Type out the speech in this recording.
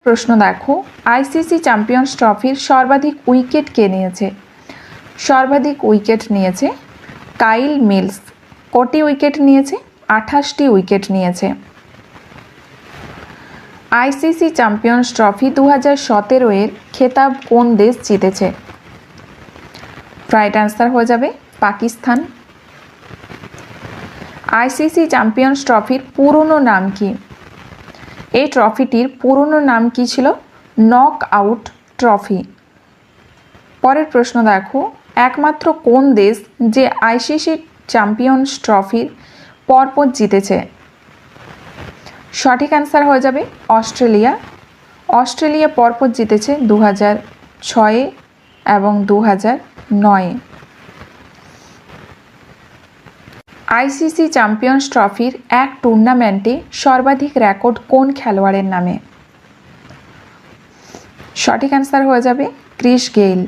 প্রশ্ন দেখো, ICC champions ট্রফির সর্বাধিক উইকেট কে নিয়েছে? সর্বাধিক উইকেট নিয়েছে কাইল মিলস। কটি উইকেট নিয়েছে? 28টি উইকেট নিয়েছে। আইসিসি চ্যাম্পিয়ন্স ট্রফি 2017 এর খেতাব কোন দেশ জিতেছে? রাইট অ্যান্সার হয়ে যাবে পাকিস্তান। আইসিসি চ্যাম্পিয়ন্স ট্রফির পুরনো নাম কি? এই ট্রফিটির পুরনো নাম কি ছিল? Knock out trophy. পরের প্রশ্ন দেখো, একমাত্র কোন দেশ যে আইসিসি চ্যাম্পিয়ন্স ট্রফির পরপর জিতেছে? সঠিক অ্যান্সার হয়ে যাবে অস্ট্রেলিয়া। অস্ট্রেলিয়া পরপর জিতেছে 2006 এবং 2009। আইসিসি চ্যাম্পিয়ন্স ট্রফির এক টুর্নামেন্টে সর্বাধিক রেকর্ড কোন খেলোয়াড়ের নামে? সঠিক অ্যান্সার হয়ে যাবে ক্রিস গেইল।